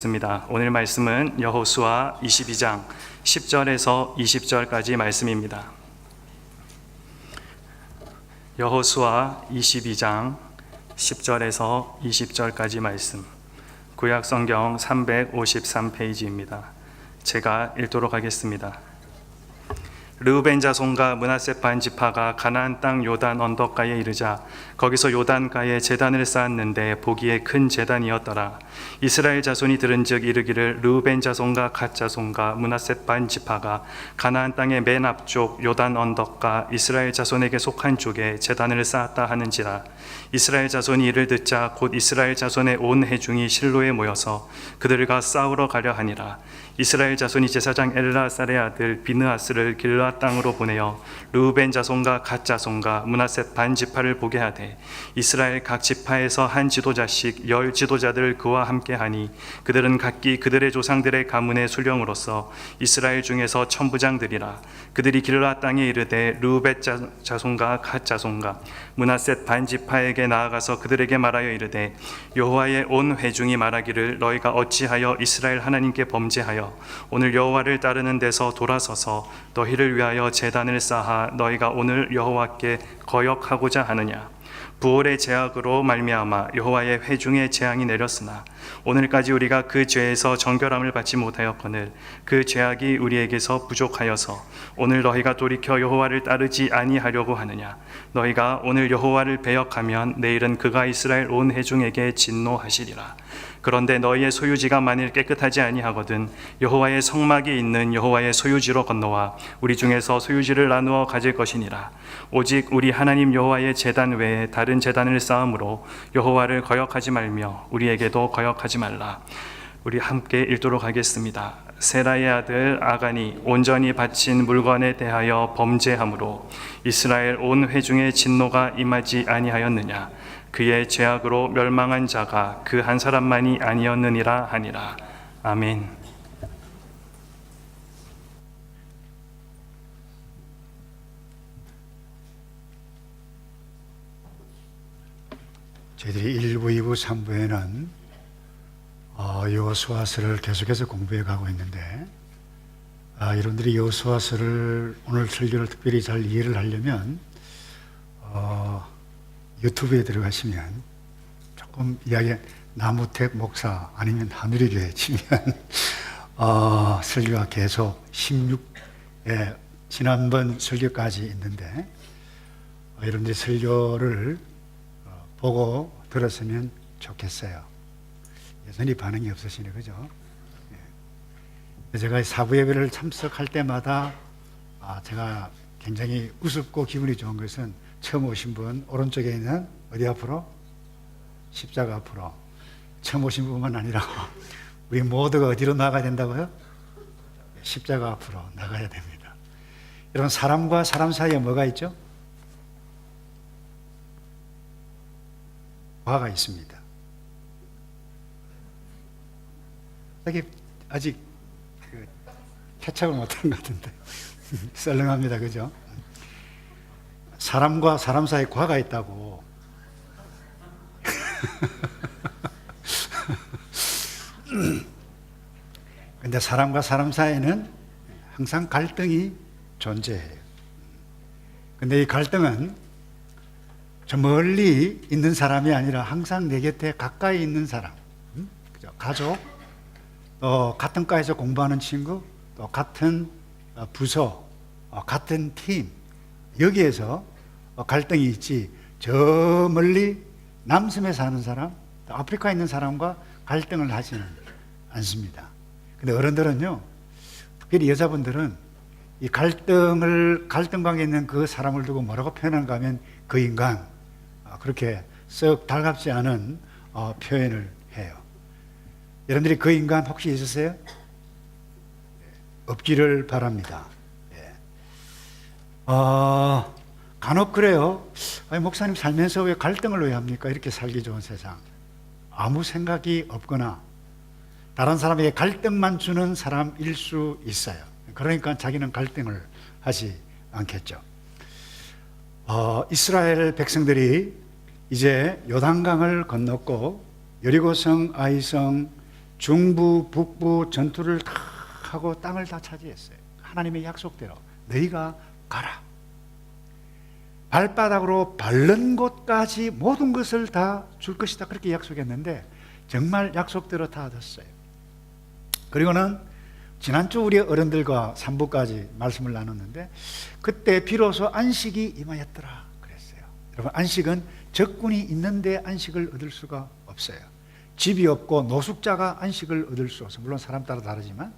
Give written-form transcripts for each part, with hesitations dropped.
있습니다. 오늘 말씀은 여호수아 22장 10절에서 20절까지 말씀입니다. 여호수아 22장 10절에서 20절까지 말씀, 구약 성경 353페이지입니다. 제가 읽도록 하겠습니다. 르우벤 자손과 므낫세 반 지파가 가나안 땅 요단 언덕가에 이르자 거기서 요단가에 제단을 쌓았는데 보기에 큰 제단이었더라. 이스라엘 자손이 들은즉 이르기를 르우벤 자손과 갓 자손과 므낫세 반 지파가 가나안 땅의 맨 앞쪽 요단 언덕가 이스라엘 자손에게 속한 쪽에 제단을 쌓았다 하는지라. 이스라엘 자손이 이를 듣자 곧 이스라엘 자손의 온 회중이 실로에 모여서 그들과 싸우러 가려 하니라. 이스라엘 자손이 제사장 엘라살의 아들 비느하스를 길르앗 땅으로 보내어 르우벤 자손과 갓 자손과 므낫세 반 지파를 보게 하되 이스라엘 각 지파에서 한 지도자씩 10 지도자들을 그와 함께 하니 그들은 각기 그들의 조상들의 가문의 수령으로서 이스라엘 중에서 천부장들이라. 그들이 길르앗 땅에 이르되 르우벤 자손과 갓 자손과 므낫세 반 지파에게 나아가서 그들에게 말하여 이르되 여호와의 온 회중이 말하기를 너희가 어찌하여 이스라엘 하나님께 범죄하여 오늘 여호와를 따르는 데서 돌아서서 너희를 위하여 제단을 쌓아 너희가 오늘 여호와께 거역하고자 하느냐. 부올의 제약으로 말미암아 여호와의 회중의 재앙이 내렸으나 오늘까지 우리가 그 죄에서 정결함을 받지 못하였거늘 그 죄악이 우리에게서 부족하여서 오늘 너희가 돌이켜 여호와를 따르지 아니하려고 하느냐. 너희가 오늘 여호와를 배역하면 내일은 그가 이스라엘 온 회중에게 진노하시리라. 그런데 너희의 소유지가 만일 깨끗하지 아니하거든 여호와의 성막이 있는 여호와의 소유지로 건너와 우리 중에서 소유지를 나누어 가질 것이니라. 오직 우리 하나님 여호와의 제단 외에 다른 제단을 쌓음으로 여호와를 거역하지 말며 우리에게도 거역하지 말라. 우리 함께 읽도록 하겠습니다. 세라의 아들 아간이 온전히 바친 물건에 대하여 범죄함으로 이스라엘 온 회중의 진노가 임하지 아니하였느냐. 그의 죄악으로 멸망한 자가 그 한 사람만이 아니었느니라 하니라. 아멘. 저희들이 1부, 2부, 3부에는 여호수아서를 계속해서 공부해 가고 있는데 여러분들이 여호수아서를 오늘 설교를 특별히 잘 이해를 하려면 유튜브에 들어가시면 조금 이야기 나무택 목사 아니면 하누리교회 치면 설교가 계속 16에 지난번 설교까지 있는데 여러분들이 설교를 보고 들었으면 좋겠어요. 여전히 반응이 없으시네, 그죠? 제가 사부 예배를 참석할 때마다 제가 굉장히 우습고 기분이 좋은 것은 처음 오신 분 오른쪽에 있는 어디 앞으로? 십자가 앞으로. 처음 오신 분만 아니라 우리 모두가 어디로 나가야 된다고요? 십자가 앞으로 나가야 됩니다. 여러분, 사람과 사람 사이에 뭐가 있죠? 화가 있습니다. 아직 캐착을 못한 것 같은데 썰렁합니다, 그죠? 사람과 사람 사이에 과가 있다고. 근데 사람과 사람 사이에는 항상 갈등이 존재해요. 근데 이 갈등은 저 멀리 있는 사람이 아니라 항상 내 곁에 가까이 있는 사람, 그죠? 가족, 또 같은 과에서 공부하는 친구, 또 같은 부서, 같은 팀, 여기에서 갈등이 있지 저 멀리 남섬에 사는 사람, 또 아프리카에 있는 사람과 갈등을 하지는 않습니다. 근데 어른들은요, 특별히 여자분들은 이 갈등 관계에 있는 그 사람을 두고 뭐라고 표현하는가 하면 그 인간, 그렇게 썩 달갑지 않은 표현을 해요. 여러분들이 그 인간 혹시 있으세요? 없기를 바랍니다. 간혹 그래요. 아니, 목사님 살면서 왜 갈등을 왜 합니까? 이렇게 살기 좋은 세상. 아무 생각이 없거나 다른 사람에게 갈등만 주는 사람일 수 있어요. 그러니까 자기는 갈등을 하지 않겠죠. 이스라엘 백성들이 이제 요단강을 건넜고 여리고성, 아이성, 중부, 북부 전투를 다 하고 땅을 다 차지했어요. 하나님의 약속대로 너희가 가라. 발바닥으로 밟는 곳까지 모든 것을 다 줄 것이다. 그렇게 약속했는데 정말 약속대로 다 얻었어요. 그리고는 지난주 우리 어른들과 3부까지 말씀을 나눴는데 그때 비로소 안식이 임하였더라 그랬어요. 여러분, 안식은 적군이 있는데 안식을 얻을 수가 없어요. 집이 없고 노숙자가 안식을 얻을 수 없어요. 물론 사람 따라 다르지만,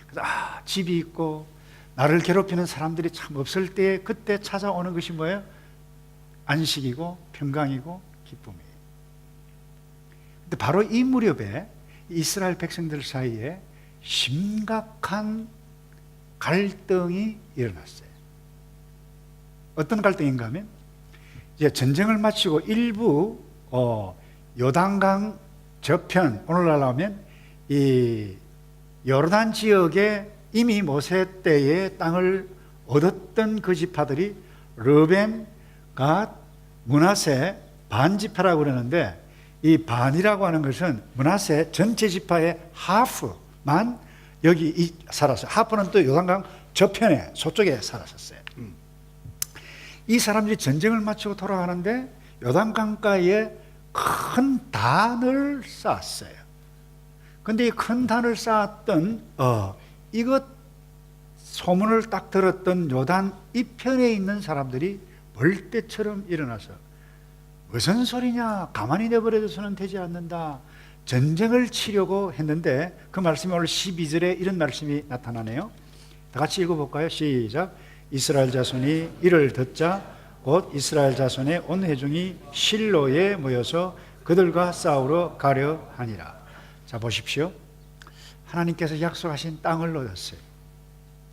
그래서 집이 있고 나를 괴롭히는 사람들이 참 없을 때 그때 찾아오는 것이 뭐예요? 안식이고 평강이고 기쁨이에요. 근데 바로 이 무렵에 이스라엘 백성들 사이에 심각한 갈등이 일어났어요. 어떤 갈등인가 하면 이제 전쟁을 마치고 일부 요단강 저편, 오늘날 하면 이 요르단 지역에 이미 모세 때의 땅을 얻었던 그 지파들이 르벤, 갓, 므낫세, 반지파라고 그러는데 이 반이라고 하는 것은 므낫세 전체 지파의 하프만 여기 살았어요. 하프는 또 요단강 저편에 서쪽에 살았었어요. 이 사람들이 전쟁을 마치고 돌아가는데 요단강가에 큰 단을 쌓았어요. 근데 이 큰 단을 쌓았던 이것 소문을 딱 들었던 요단 이편에 있는 사람들이 벌떼처럼 일어나서 무슨 소리냐, 가만히 내버려둬서는 되지 않는다, 전쟁을 치려고 했는데 그 말씀이 오늘 12절에 이런 말씀이 나타나네요. 다 같이 읽어볼까요? 시작. 이스라엘 자손이 이를 듣자 곧 이스라엘 자손의 온 회중이 실로에 모여서 그들과 싸우러 가려 하니라. 자, 보십시오. 하나님께서 약속하신 땅을 얻었어요.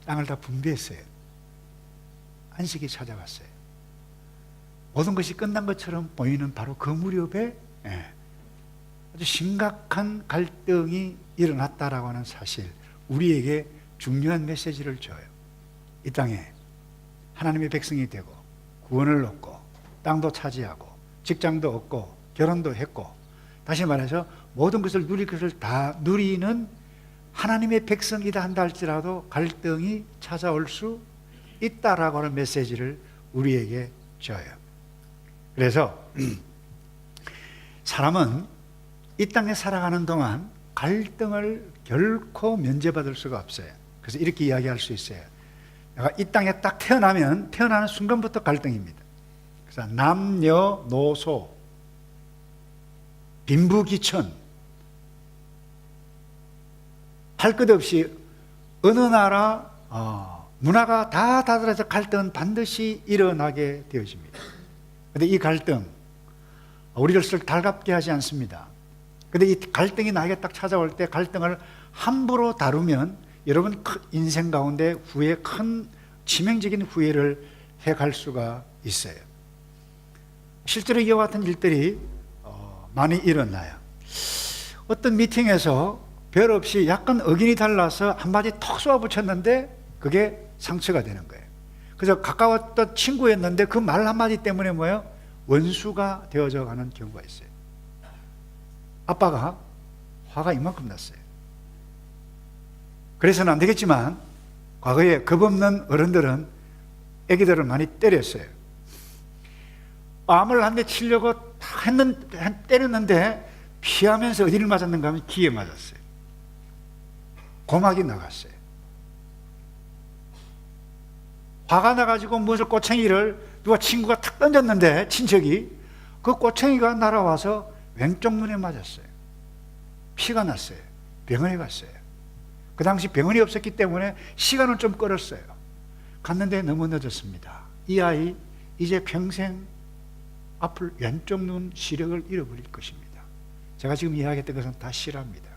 땅을 다 분배했어요. 안식이 찾아왔어요. 모든 것이 끝난 것처럼 보이는 바로 그 무렵에 아주 심각한 갈등이 일어났다라고 하는 사실, 우리에게 중요한 메시지를 줘요. 이 땅에 하나님의 백성이 되고 구원을 얻고 땅도 차지하고 직장도 얻고 결혼도 했고, 다시 말해서 모든 것을 누릴 것을 다 누리는 하나님의 백성이다 한다 할지라도 갈등이 찾아올 수 있다라고 하는 메시지를 우리에게 줘요. 그래서 사람은 이 땅에 살아가는 동안 갈등을 결코 면제받을 수가 없어요. 그래서 이렇게 이야기할 수 있어요. 내가 이 땅에 딱 태어나면 태어나는 순간부터 갈등입니다. 그래서 남녀노소, 빈부귀천, 할 것 없이 어느 나라 문화가 다 다르어서 갈등은 반드시 일어나게 되어집니다. 그런데 이 갈등 우리를 썩 달갑게 하지 않습니다. 그런데 이 갈등이 나에게 딱 찾아올 때 갈등을 함부로 다루면 여러분 인생 가운데 후에 큰 치명적인 후회를 해갈 수가 있어요. 실제로 이와 같은 일들이 많이 일어나요. 어떤 미팅에서 별 없이 약간 의견이 달라서 한마디 턱 쏘아 붙였는데 그게 상처가 되는 거예요. 그래서 가까웠던 친구였는데 그 말 한마디 때문에 뭐예요? 원수가 되어져 가는 경우가 있어요. 아빠가 화가 이만큼 났어요. 그래서는 안 되겠지만 과거에 겁 없는 어른들은 애기들을 많이 때렸어요. 암을 한 대 치려고 때렸는데 피하면서 어디를 맞았는가 하면 귀에 맞았어요. 고막이 나갔어요. 화가 나가지고 무슨 꼬챙이를 누가 친구가 탁 던졌는데 친척이 그 꼬챙이가 날아와서 왼쪽 눈에 맞았어요. 피가 났어요. 병원에 갔어요. 그 당시 병원이 없었기 때문에 시간을 좀 끌었어요. 갔는데 너무 늦었습니다. 이 아이 이제 평생 앞을 왼쪽 눈 시력을 잃어버릴 것입니다. 제가 지금 이야기했던 것은 다 실화입니다.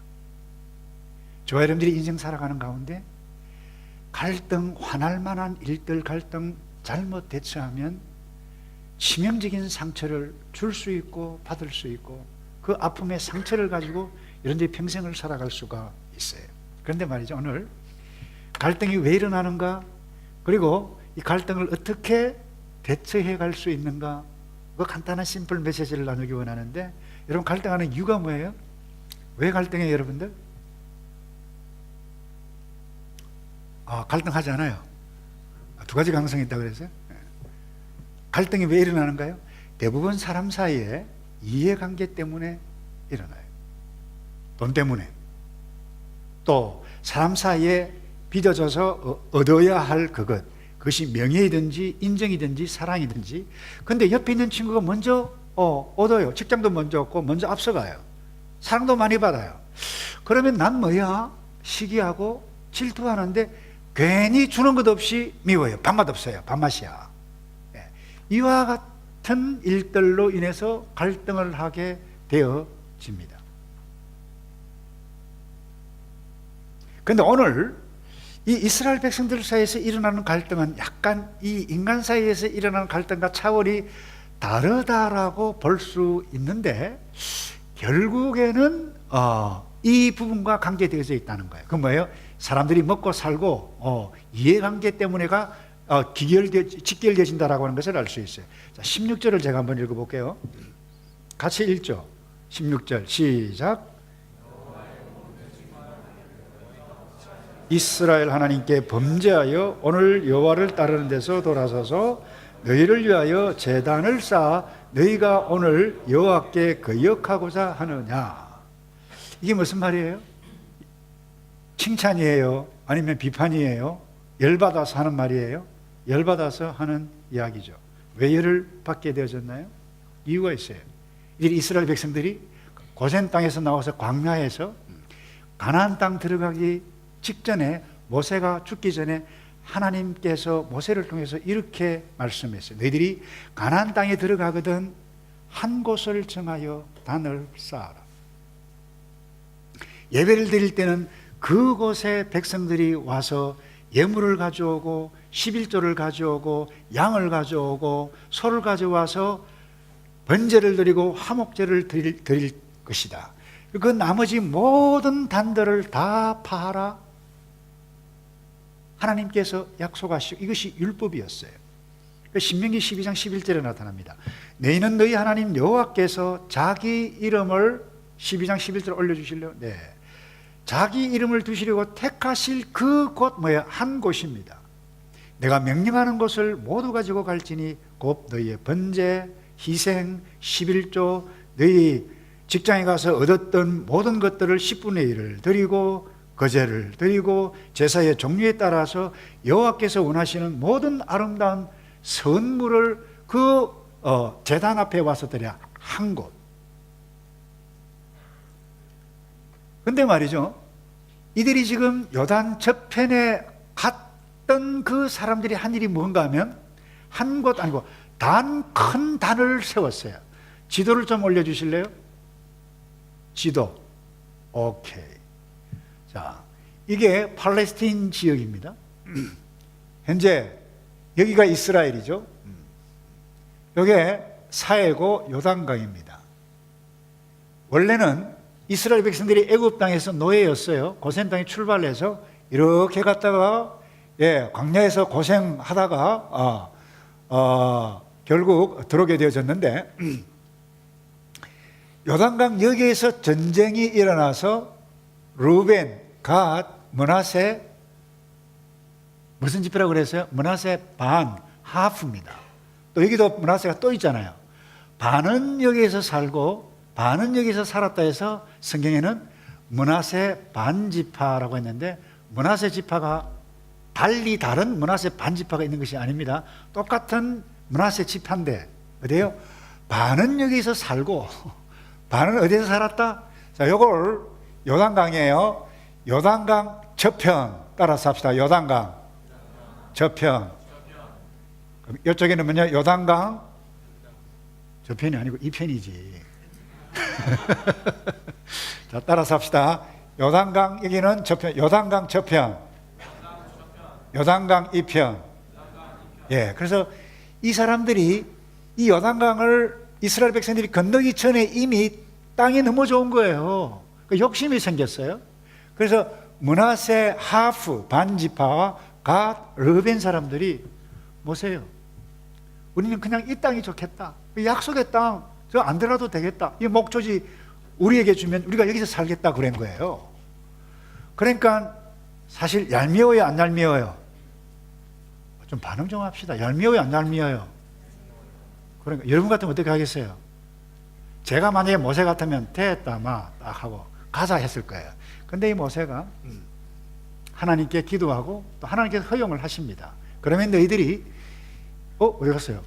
저와 여러분들이 인생 살아가는 가운데 갈등, 화날 만한 일들, 갈등 잘못 대처하면 치명적인 상처를 줄 수 있고 받을 수 있고 그 아픔의 상처를 가지고 여러분들이 평생을 살아갈 수가 있어요. 그런데 말이죠, 오늘 갈등이 왜 일어나는가, 그리고 이 갈등을 어떻게 대처해 갈 수 있는가, 그 간단한 심플 메시지를 나누기 원하는데, 여러분 갈등하는 이유가 뭐예요? 왜 갈등해요, 여러분들? 갈등하잖아요. 두 가지 가능성이 있다고 그랬어요. 갈등이 왜 일어나는가요? 대부분 사람 사이에 이해관계 때문에 일어나요. 돈 때문에. 또 사람 사이에 빚어져서 얻어야 할 그것이 명예이든지 인정이든지 사랑이든지. 근데 옆에 있는 친구가 먼저 얻어요. 직장도 먼저 얻고 먼저 앞서가요. 사랑도 많이 받아요. 그러면 난 뭐야? 시기하고 질투하는데 괜히 주는 것 없이 미워요. 밥맛 없어요. 밥맛이야. 이와 같은 일들로 인해서 갈등을 하게 되어집니다. 그런데 오늘 이 이스라엘 백성들 사이에서 일어나는 갈등은 약간 이 인간 사이에서 일어나는 갈등과 차원이 다르다라고 볼 수 있는데, 결국에는 이 부분과 관계되어져 있다는 거예요. 그건 뭐예요? 사람들이 먹고 살고 이해관계 때문에가 직결되어진다라고 하는 것을 알 수 있어요. 자, 16절을 제가 한번 읽어볼게요. 같이 읽죠. 16절 시작. 이스라엘 하나님께 범죄하여 오늘 여호와를 따르는 데서 돌아서서 너희를 위하여 제단을 쌓아 너희가 오늘 여호와께 거역하고자 하느냐. 이게 무슨 말이에요? 칭찬이에요? 아니면 비판이에요? 열받아서 하는 말이에요? 열받아서 하는 이야기죠. 왜 열을 받게 되어졌나요? 이유가 있어요. 이스라엘 백성들이 고센 땅에서 나와서 광야에서 가나안 땅 들어가기 직전에, 모세가 죽기 전에 하나님께서 모세를 통해서 이렇게 말씀했어요. 너희들이 가나안 땅에 들어가거든 한 곳을 정하여 단을 쌓아라. 예배를 드릴 때는 그곳에 백성들이 와서 예물을 가져오고 11조를 가져오고 양을 가져오고 소를 가져와서 번제를 드리고 화목제를 드릴 것이다. 그 나머지 모든 단들을 다 파라. 하나님께서 약속하시고, 이것이 율법이었어요. 신명기 12장 11절에 나타납니다. 너희는 너희 하나님 여호와께서 자기 이름을 12장 11절 올려주실래요? 네. 자기 이름을 두시려고 택하실 그 곳 뭐야? 한 곳입니다. 내가 명령하는 것을 모두 가지고 갈지니 곧 너희의 번제, 희생, 11조, 너희 직장에 가서 얻었던 모든 것들을 10분의 1을 드리고 거제를 드리고 제사의 종류에 따라서 여호와께서 원하시는 모든 아름다운 선물을 그 제단 앞에 와서 드려 한 곳. 근데 말이죠, 이들이 지금 요단 저편에 갔던 그 사람들이 한 일이 뭔가 하면 한 곳 아니고 큰 단을 세웠어요. 지도를 좀 올려주실래요? 지도. 오케이. 자, 이게 팔레스타인 지역입니다. 현재 여기가 이스라엘이죠. 이게 사해고 요단강입니다. 원래는 이스라엘 백성들이 애굽 땅에서 노예였어요. 고센 땅에 출발해서 이렇게 갔다가 광야에서 고생하다가 결국 들어오게 되어졌는데, 요단강 여기에서 전쟁이 일어나서 루벤, 갓, 므낫세, 무슨 지파라고 그랬어요? 므낫세 반, 하프입니다. 또 여기도 므낫세가 또 있잖아요. 반은 여기에서 살고 반은 여기서 살았다 해서 성경에는 므낫세 반 지파라고 했는데, 므낫세 지파가 달리 다른 므낫세 반 지파가 있는 것이 아닙니다. 똑같은 므낫세 지파인데 어디요? 반은 여기서 살고 반은 어디서 살았다? 자, 요걸 요단강이에요. 요단강 저편 따라서 합시다. 요단강 저편. 이쪽에는 뭐냐? 요단강 저편이 아니고 이 편이지. 자, 따라서 합시다. 요단강 여기는 저편, 요단강 저편, 요단강 이편. 예, 그래서 이 사람들이 이 요단강을 이스라엘 백성들이 건너기 전에 이미 땅이 너무 좋은 거예요. 욕심이 생겼어요. 그래서 므낫세 하프 반지파와 갓 르벤 사람들이 보세요. 우리는 그냥 이 땅이 좋겠다. 약속의 땅 저 안 들어도 되겠다. 이 목조지 우리에게 주면 우리가 여기서 살겠다 그런 거예요. 그러니까 사실 얄미워요, 안 얄미워요? 좀 반응 좀 합시다. 얄미워요, 안 얄미워요? 그러니까 여러분 같으면 어떻게 하겠어요? 제가 만약에 모세 같으면 됐다 마 딱 하고 가자 했을 거예요. 근데 이 모세가 하나님께 기도하고 또 하나님께서 허용을 하십니다. 그러면 너희들이 어디 갔어요?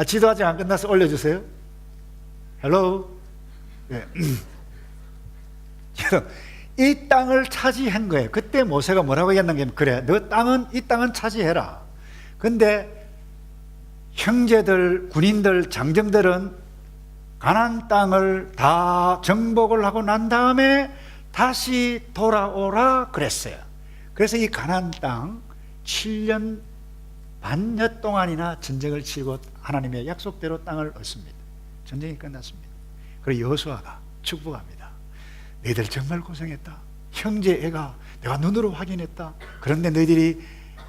지도 아직 안 끝나서 올려주세요. 헬로. 네. 이 땅을 차지한 거예요. 그때 모세가 뭐라고 했는가? 그래, 너 땅은 이 땅은 차지해라. 근데 형제들, 군인들, 장정들은 가나안 땅을 다 정복을 하고 난 다음에 다시 돌아오라 그랬어요. 그래서 이 가나안 땅 7년 반여 동안이나 전쟁을 치고 하나님의 약속대로 땅을 얻습니다. 전쟁이 끝났습니다. 그리고 여호수아가 축복합니다. 너희들 정말 고생했다. 형제 애가 내가 눈으로 확인했다. 그런데 너희들이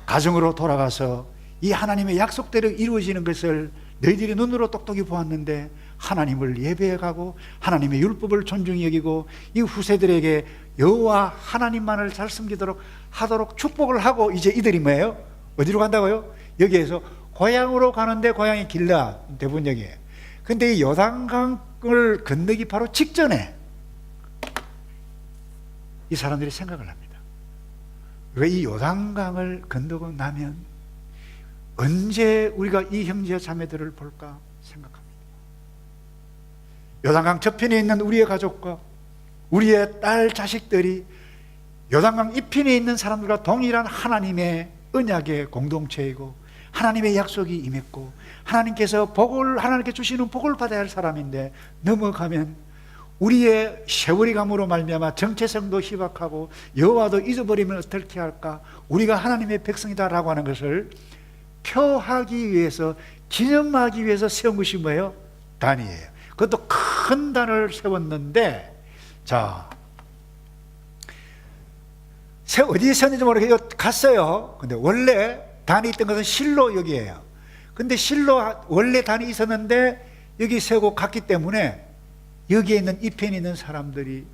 가정으로 돌아가서 이 하나님의 약속대로 이루어지는 것을 너희들이 눈으로 똑똑히 보았는데 하나님을 예배해가고 하나님의 율법을 존중히 여기고 이 후세들에게 여호와 하나님만을 잘 섬기도록 하도록 축복을 하고 이제 이들이 뭐예요? 어디로 간다고요? 여기에서 고향으로 가는데 고향이 길라 대본역이에요. 근데 이 요단강을 건너기 바로 직전에 이 사람들이 생각을 합니다. 왜 이 요단강을 건너고 나면 언제 우리가 이 형제 자매들을 볼까 생각합니다. 요단강 저편에 있는 우리의 가족과 우리의 딸 자식들이 요단강 이편에 있는 사람들과 동일한 하나님의 언약의 공동체이고 하나님의 약속이 임했고 하나님께서 하나님께 주시는 복을 받아야 할 사람인데 넘어가면 우리의 세월이 감으로 말미암아 정체성도 희박하고 여호와도 잊어버리면 어떻게 할까? 우리가 하나님의 백성이다라고 하는 것을 표하기 위해서, 기념하기 위해서 세운 것이 뭐예요? 단이에요. 그것도 큰 단을 세웠는데, 자, 어디에 세웠는지 모르겠어요. 갔어요. 근데 원래 단이 있던 것은 실로 여기에요. 근데 실로 원래 단이 있었는데 여기 세우고 갔기 때문에 여기에 있는 이 편에 있는 사람들이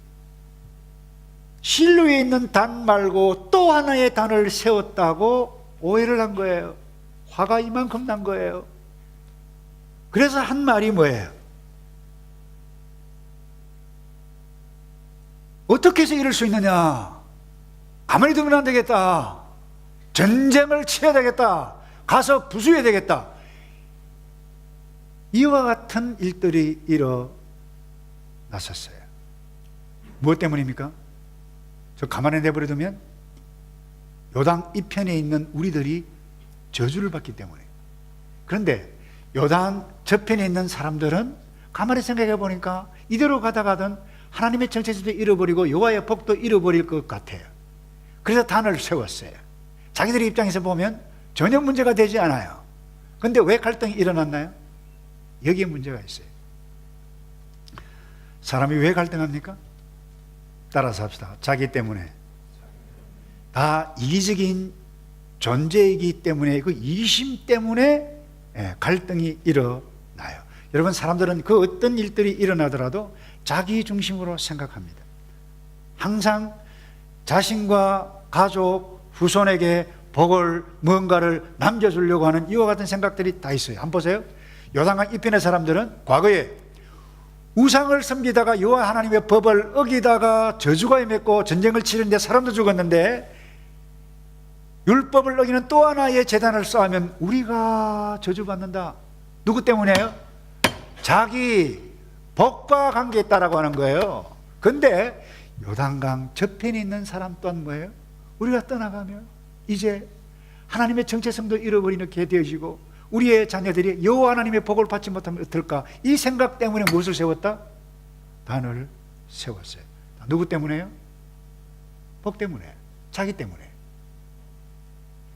실로에 있는 단 말고 또 하나의 단을 세웠다고 오해를 한 거예요. 화가 이만큼 난 거예요. 그래서 한 말이 뭐예요? 어떻게 해서 이럴 수 있느냐? 가만히 두면 안 되겠다. 전쟁을 치러야 되겠다. 가서 부수해야 되겠다. 이와 같은 일들이 일어났었어요. 무엇 때문입니까? 저 가만히 내버려두면 요단 이편에 있는 우리들이 저주를 받기 때문에. 그런데 요단 저편에 있는 사람들은 가만히 생각해 보니까 이대로 가다가든 하나님의 정체성도 잃어버리고 여호와의 복도 잃어버릴 것 같아요. 그래서 단을 세웠어요. 자기들의 입장에서 보면 전혀 문제가 되지 않아요. 그런데 왜 갈등이 일어났나요? 여기에 문제가 있어요. 사람이 왜 갈등합니까? 따라서 합시다. 자기 때문에. 다 이기적인 존재이기 때문에, 그 이심 때문에 갈등이 일어나요. 여러분, 사람들은 그 어떤 일들이 일어나더라도 자기 중심으로 생각합니다. 항상 자신과 가족, 후손에게 복을, 뭔가를 남겨주려고 하는 이와 같은 생각들이 다 있어요. 한번 보세요. 요단강 이편의 사람들은 과거에 우상을 섬기다가 여호와 하나님의 법을 어기다가 저주가 임했고 전쟁을 치르는데 사람도 죽었는데, 율법을 어기는 또 하나의 제단을 쌓으면 우리가 저주받는다. 누구 때문에요? 자기 복과 관계있다라고 하는 거예요. 근데 요단강 저편에 있는 사람 또한 뭐예요? 우리가 떠나가면 이제 하나님의 정체성도 잃어버리게 되어지고 우리의 자녀들이 여호와 하나님의 복을 받지 못하면 어떨까? 이 생각 때문에 무엇을 세웠다? 단을 세웠어요. 누구 때문에요? 복 때문에, 자기 때문에.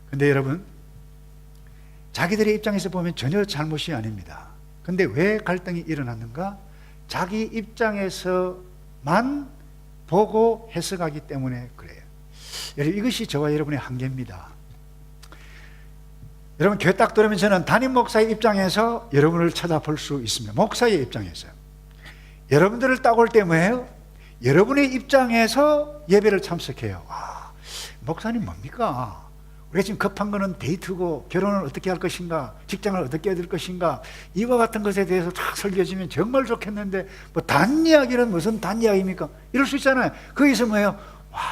근데 여러분, 자기들의 입장에서 보면 전혀 잘못이 아닙니다. 근데 왜 갈등이 일어났는가? 자기 입장에서만 보고 해석하기 때문에 그래요. 여러분, 이것이 저와 여러분의 한계입니다. 여러분, 교회 딱 들으면 저는 담임 목사의 입장에서 여러분을 찾아볼 수 있습니다. 목사의 입장에서. 여러분들을 따올 때 뭐예요? 여러분의 입장에서 예배를 참석해요. 목사님 뭡니까? 우리가 지금 급한 거는 데이트고 결혼을 어떻게 할 것인가, 직장을 어떻게 얻을 것인가, 이와 같은 것에 대해서 쫙 설교해주면 정말 좋겠는데 뭐 단 이야기는 무슨 단 이야기입니까? 이럴 수 있잖아요. 거기서 뭐예요?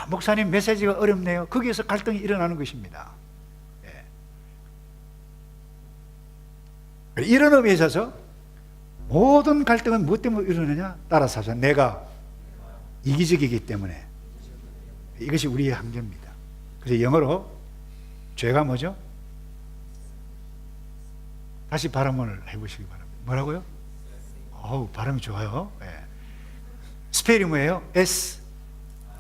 목사님 메시지가 어렵네요. 거기에서 갈등이 일어나는 것입니다. 이런 의미에 있어서 모든 갈등은 무엇 때문에 일어나냐? 따라서 하자. 내가 이기적이기 때문에. 이것이 우리의 한계입니다. 그래서 영어로 죄가 뭐죠? 다시 발음을 해보시기 바랍니다. 뭐라고요? 발음이 좋아요. 스펠이 뭐예요?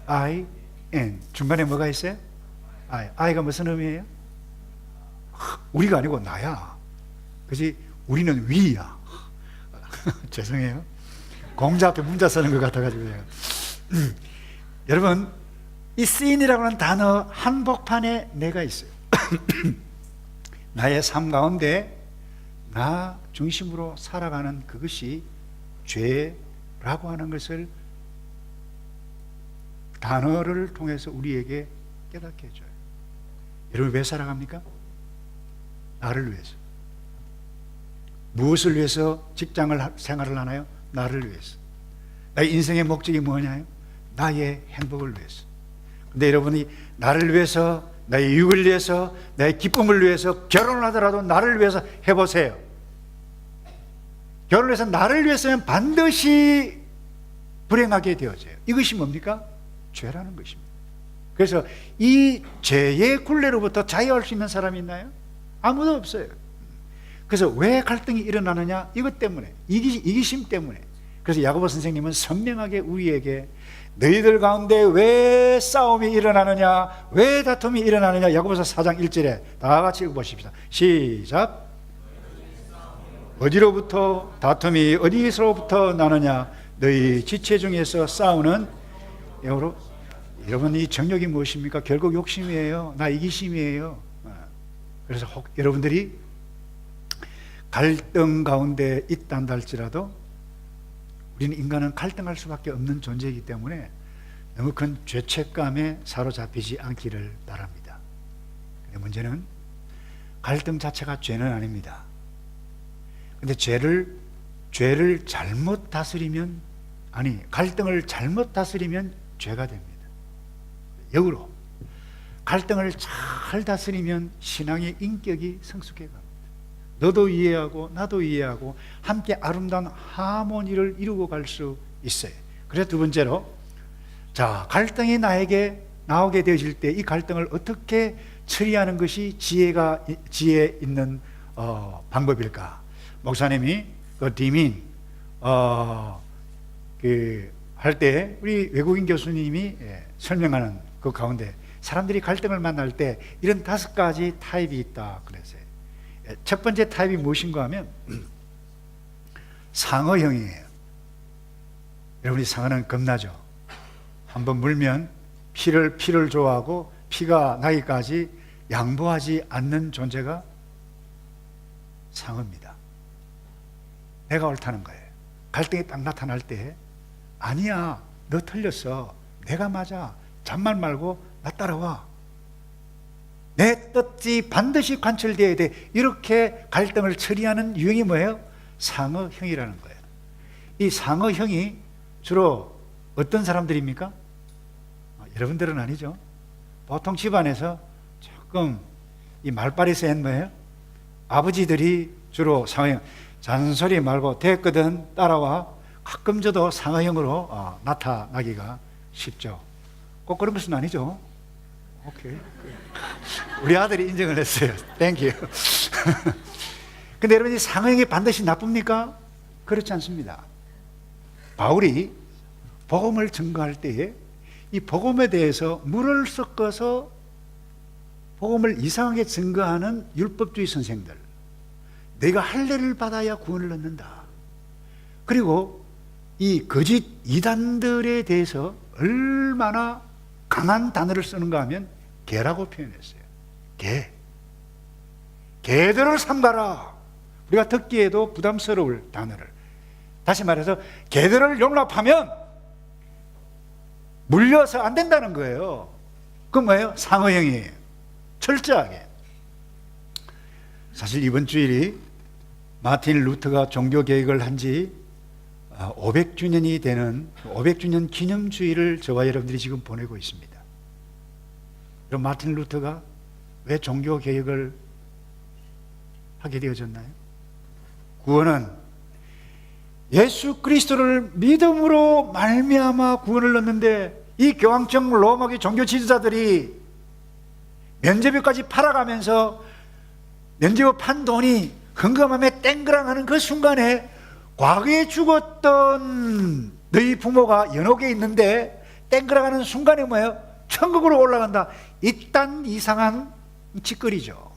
S-I-N. 중간에 뭐가 있어요? I가 무슨 의미예요? 우리가 아니고 나야. 그지? 우리는 위야. 죄송해요. 공자 앞에 문자 쓰는 것 같아가지고 여러분, 이 씬이라고 하는 단어 한복판에 내가 있어요. 나의 삶 가운데 나 중심으로 살아가는 그것이 죄라고 하는 것을 단어를 통해서 우리에게 깨닫게 해줘요. 여러분 왜 살아갑니까? 나를 위해서. 무엇을 위해서 직장을 생활을 하나요? 나를 위해서. 나의 인생의 목적이 뭐냐요? 나의 행복을 위해서. 근데 여러분이 나를 위해서, 나의 유익을 위해서, 나의 기쁨을 위해서 결혼을 하더라도 나를 위해서 해보세요. 결혼을 해서 나를 위해서는 반드시 불행하게 되어져요. 이것이 뭡니까? 죄라는 것입니다. 그래서 이 죄의 굴레로부터 자유할 수 있는 사람이 있나요? 아무도 없어요. 그래서 왜 갈등이 일어나느냐? 이것 때문에, 이기심 때문에. 그래서 야고보 선생님은 선명하게 우리에게 너희들 가운데 왜 싸움이 일어나느냐, 왜 다툼이 일어나느냐, 야고보서 4장 1절에 다 같이 읽어보십시다. 시작. 어디로부터 다툼이 어디서부터 나느냐? 너희 지체 중에서 싸우는 영으로. 여러분, 이 정욕이 무엇입니까? 결국 욕심이에요. 나 이기심이에요. 그래서 혹 여러분들이 갈등 가운데 있단다 할지라도 우리는 인간은 갈등할 수밖에 없는 존재이기 때문에 너무 큰 죄책감에 사로잡히지 않기를 바랍니다. 근데 문제는 갈등 자체가 죄는 아닙니다. 근데 죄를 잘못 다스리면, 갈등을 잘못 다스리면 죄가 됩니다. 역으로 갈등을 잘 다스리면 신앙의 인격이 성숙해 갑니다. 너도 이해하고 나도 이해하고 함께 아름다운 하모니를 이루고 갈 수 있어요. 그래서 두 번째로, 자, 갈등이 나에게 나오게 되어질 때 이 갈등을 어떻게 처리하는 것이 지혜 있는 방법일까? 목사님이 그 디민 할 때 우리 외국인 교수님이 설명하는 그 가운데 사람들이 갈등을 만날 때 이런 5가지 타입이 있다 그랬어요. 첫 번째 타입이 무엇인가 하면 상어형이에요. 여러분이 상어는 겁나죠? 한번 물면 피를 좋아하고 피가 나기까지 양보하지 않는 존재가 상어입니다. 내가 옳다는 거예요. 갈등이 딱 나타날 때 아니야, 너 틀렸어, 내가 맞아, 잔말 말고 나 따라와, 내 뜻이 반드시 관철되어야 돼, 이렇게 갈등을 처리하는 유형이 뭐예요? 상어형이라는 거예요. 이 상어형이 주로 어떤 사람들입니까? 여러분들은 아니죠. 보통 집안에서 조금 이 말빨이 센 뭐예요? 아버지들이 주로 상어형. 잔소리 말고 됐거든 따라와. 가끔 저도 상어형으로 나타나기가 쉽죠. 꼭 그런 것은 아니죠. 오케이. 우리 아들이 인정을 했어요. 땡큐. 근데 여러분, 이 상어형이 반드시 나쁩니까? 그렇지 않습니다. 바울이 복음을 증거할 때에 이 복음에 대해서 물을 섞어서 복음을 이상하게 증거하는 율법주의 선생들, 내가 할례를 받아야 구원을 얻는다, 그리고 이 거짓 이단들에 대해서 얼마나 강한 단어를 쓰는가 하면 개라고 표현했어요. 개들을 삼가라. 우리가 듣기에도 부담스러울 단어를. 다시 말해서 개들을 용납하면 물려서 안 된다는 거예요. 그건 뭐예요? 상어형이에요. 철저하게. 사실 이번 주일이 마틴 루터가 종교 개혁을 한 지 500주년이 되는 500주년 기념주일을 저와 여러분들이 지금 보내고 있습니다. 그럼 마틴 루터가 왜 종교 개혁을 하게 되어졌나요? 구원은 예수 그리스도를 믿음으로 말미암아 구원을 얻는데, 이 교황청 로마의 종교 지도자들이 면죄부까지 팔아가면서 면죄부 판 돈이 헌금함에 땡그랑하는 그 순간에 과거에 죽었던 너희 부모가 연옥에 있는데 땡그랑하는 순간에 뭐예요? 천국으로 올라간다. 이딴 이상한 짓거리죠.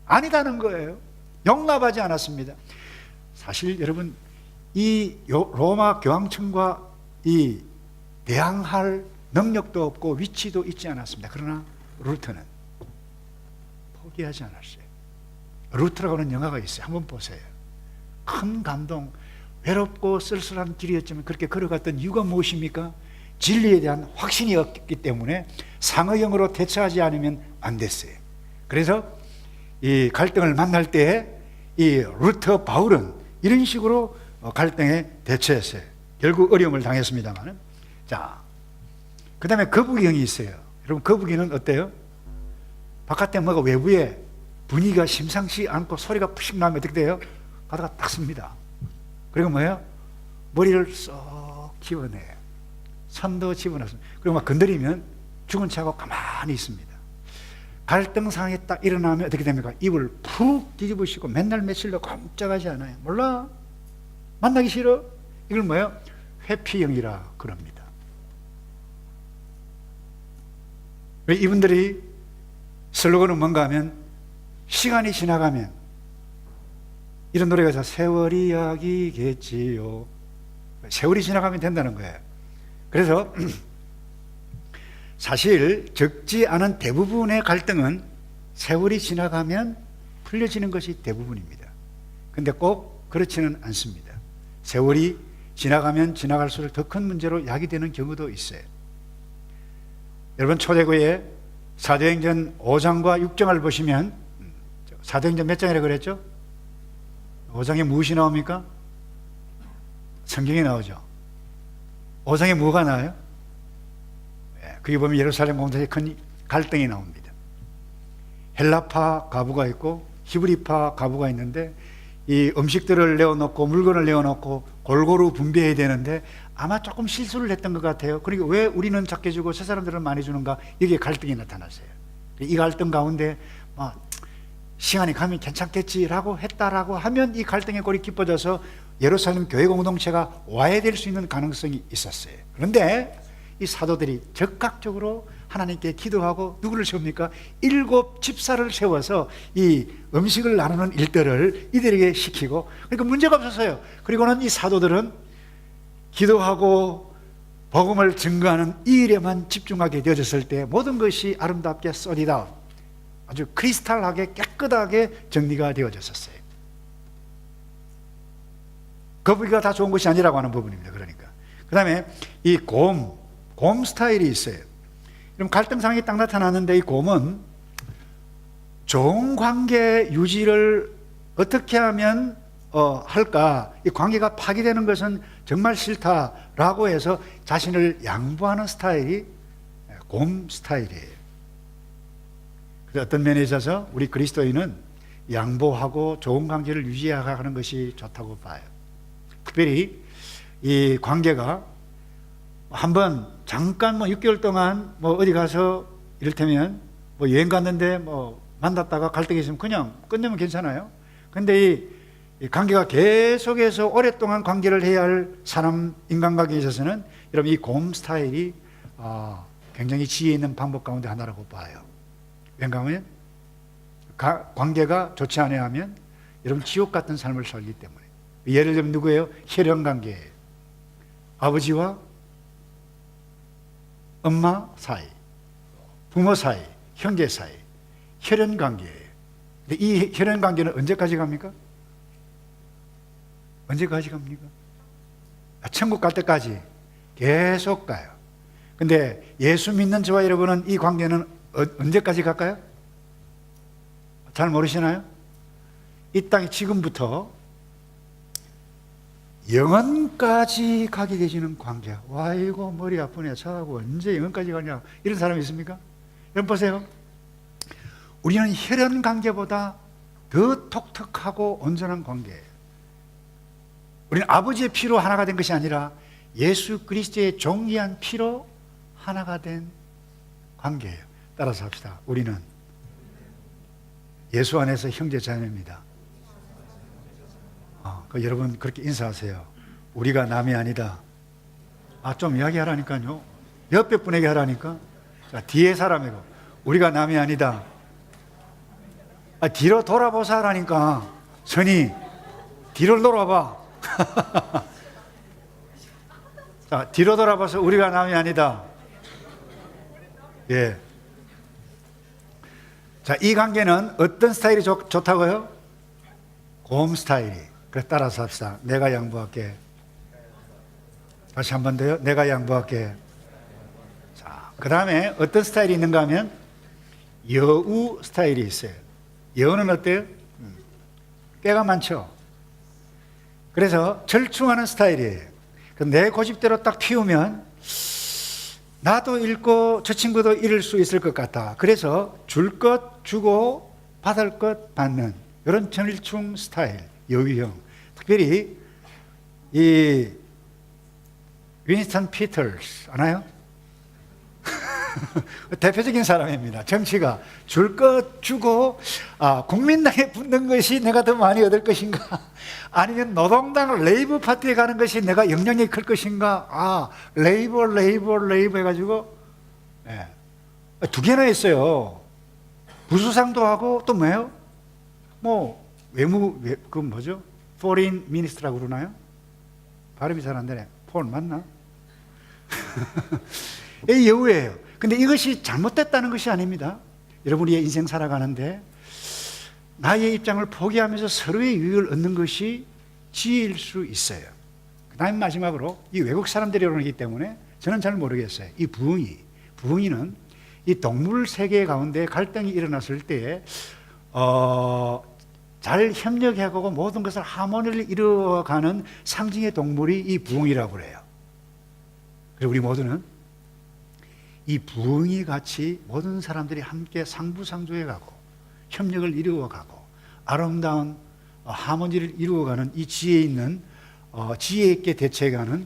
아니다는 거예요. 용납하지 않았습니다. 사실 여러분, 이 로마 교황청과 이 대항할 능력도 없고 위치도 있지 않았습니다. 그러나 루터는 포기하지 않았어요. 루터라고 하는 영화가 있어요. 한번 보세요. 큰 감동. 외롭고 쓸쓸한 길이었지만 그렇게 걸어갔던 이유가 무엇입니까? 진리에 대한 확신이 없기 때문에 상어형으로 대처하지 않으면 안 됐어요. 그래서 이 갈등을 만날 때 이 루터 바울은 이런 식으로 갈등에 대처했어요. 결국 어려움을 당했습니다만. 자, 그 다음에 거북이형이 있어요. 여러분, 거북이는 어때요? 바깥에 뭐가 외부에 분위기가 심상치 않고 소리가 푸식 나면 어떻게 돼요? 가다가 딱 씁니다. 그리고 뭐예요? 머리를 쏙 집어내요. 손도 집어넣습니다. 그리고 막 건드리면 죽은 체하고 가만히 있습니다. 갈등 상황이 딱 일어나면 어떻게 됩니까? 입을 푹 뒤집으시고 맨날 며칠도 꼼짝하지 않아요. 몰라? 만나기 싫어? 이걸 뭐예요? 회피형이라 그럽니다. 왜 이분들이 슬로건은 뭔가 하면, 시간이 지나가면 이런 노래가 있어요. 세월이 약이겠지요. 세월이 지나가면 된다는 거예요. 그래서 사실 적지 않은 대부분의 갈등은 세월이 지나가면 풀려지는 것이 대부분입니다. 근데 꼭 그렇지는 않습니다. 세월이 지나가면 지나갈수록 더 큰 문제로 야기되는 경우도 있어요. 여러분, 초대교회 사도행전 5장과 6장을 보시면, 사도행전 몇 장이라고 그랬죠? 5장에 무엇이 나옵니까? 성경에 나오죠. 5장에 뭐가 나와요? 거기 보면 예루살렘 공동체에 큰 갈등이 나옵니다. 헬라파 가부가 있고 히브리파 가부가 있는데, 이 음식들을 내어놓고 물건을 내어놓고 골고루 분배해야 되는데 아마 조금 실수를 했던 것 같아요. 그러니까 왜 우리는 작게 주고 저 사람들은 많이 주는가? 여기에 갈등이 나타났어요. 이 갈등 가운데 시간이 가면 괜찮겠지라고 했다라고 하면 이 갈등의 골이 깊어져서 예루살렘 교회 공동체가 와해될 수 있는 가능성이 있었어요. 그런데 이 사도들이 적극적으로 하나님께 기도하고 누구를 세웁니까? 7 집사를 세워서 이 음식을 나누는 일들을 이들에게 시키고, 그러니까 문제가 없었어요. 그리고는 이 사도들은 기도하고 복음을 증거하는 이 일에만 집중하게 되어졌을 때 모든 것이 아름답게 쏘리다, 아주 크리스탈하게 깨끗하게 정리가 되어졌었어요. 거북이가 다 좋은 것이 아니라고 하는 부분입니다. 그러니까 그 다음에 이 곰 스타일이 있어요. 그럼 갈등 상황이 딱 나타나는데, 이 곰은 좋은 관계 유지를 어떻게 하면 할까? 이 관계가 파괴되는 것은 정말 싫다라고 해서 자신을 양보하는 스타일이 곰 스타일이에요. 그래서 어떤 면에 있어서 우리 그리스도인은 양보하고 좋은 관계를 유지하는 것이 좋다고 봐요. 특별히 이 관계가 한번 잠깐 6개월 동안 어디 가서 이를테면 여행 갔는데 만났다가 갈등이 있으면 그냥 끝내면 괜찮아요. 근데 이 관계가 계속해서 오랫동안 관계를 해야 할 사람, 인간관계에 있어서는 여러분 이 곰 스타일이 굉장히 지혜 있는 방법 가운데 하나라고 봐요. 왜냐 하면 관계가 좋지 않아야 하면 여러분 지옥 같은 삶을 살기 때문에. 예를 들면 누구예요? 혈연관계예요. 아버지와 엄마 사이, 부모 사이, 형제 사이, 혈연관계예요. 근데 이 혈연관계는 언제까지 갑니까? 언제까지 갑니까? 천국 갈 때까지 계속 가요. 근데 예수 믿는 저와 여러분은 이 관계는 언제까지 갈까요? 잘 모르시나요? 이 땅에 지금부터 영원까지 가게 되시는 관계. 와, 이거 머리 아프네. 저하고 언제 영원까지 가냐. 이런 사람이 있습니까? 여러분 보세요. 우리는 혈연 관계보다 더 독특하고 온전한 관계예요. 우리는 아버지의 피로 하나가 된 것이 아니라 예수 그리스도의 종기한 피로 하나가 된 관계예요. 따라서 합시다. 우리는 예수 안에서 형제 자매입니다. 여러분 그렇게 인사하세요. 우리가 남이 아니다. 좀 이야기하라니까요. 옆에 분에게 하라니까. 자, 뒤에 사람이고 우리가 남이 아니다. 뒤로 돌아보사 하라니까. 선이 뒤를 돌아봐. 자, 뒤로 돌아봐서 우리가 남이 아니다. 예. 자, 이 관계는 어떤 스타일이 좋다고요? 곰 스타일이. 그래, 따라서 합시다. 내가 양보할게. 다시 한 번 더요. 내가 양보할게. 자, 그 다음에 어떤 스타일이 있는가 하면 여우 스타일이 있어요. 여우는 어때요? 때가 많죠. 그래서 절충하는 스타일이에요. 내 고집대로 딱 피우면 나도 잃고 저 친구도 잃을 수 있을 것 같아. 그래서 줄 것 주고 받을 것 받는 이런 절충 스타일, 여유형. 특별히 이 위니스턴 피터스 아나요? 대표적인 사람입니다. 정치가 줄 것 주고 국민당에 붙는 것이 내가 더 많이 얻을 것인가, 아니면 노동당 레이버 파티에 가는 것이 내가 영향력이 클 것인가. 레이버 해가지고 두 개나 있어요. 부수상도 하고 또 뭐예요? 그 뭐죠? Foreign Minister라고 그러나요? 발음이 잘 안 되네. 폰 맞나? 이 여우예요. 근데 이것이 잘못됐다는 것이 아닙니다. 여러분이 인생 살아가는데 나의 입장을 포기하면서 서로의 유익을 얻는 것이 지혜일 수 있어요. 그 다음 마지막으로 이 외국 사람들이 그러기 때문에 저는 잘 모르겠어요. 이 부흥이는 이 동물 세계 가운데 갈등이 일어났을 때에 잘 협력하고 모든 것을 하모니를 이루어가는 상징의 동물이 이 부흥이라고 그래요. 그래서 우리 모두는 이 부흥이 같이 모든 사람들이 함께 상부상조해 가고 협력을 이루어 가고 아름다운 하모니를 이루어가는 이 지혜 있는 지혜 있게 대처해가는